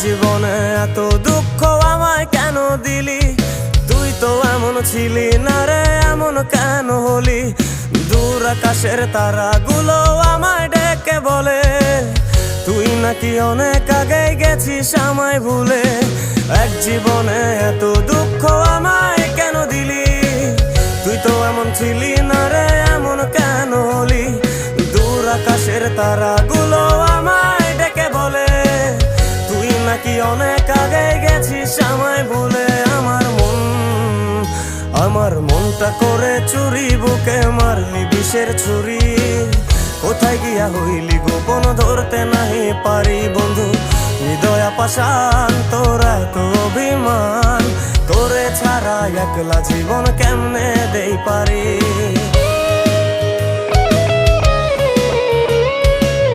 জীবনে এত দুঃখ আমায় কেন দিলি? তুই তো এমন ছিলি না রে, এমন কেন হলি? দূর আকাশের তারাগুলো আমায় ডেকে বলে তুই নাকি অনেক আগে গেছিস আমায় ভুলে। এক জীবনে এত দুঃখ আমায় কেন দিলি? তুই তো এমন ছিলি না রে, এমন কেন হলি? দূর আকাশের তারাগুলো আমায় ডেকে বলে তুই নাকি অনেক আগে গেছিস আমায় ভুলে। আমার মনটা করে চুরি, বুকে মারলি বিষের ছুরি। কোথায় গিয়া হইলি গোপন ধরতে নাহি পারি বন্ধু। হৃদয় পাষাণ তোর এত অভিমান, তোরে ছাড়া একলা জীবন কেমনে দেই পারি?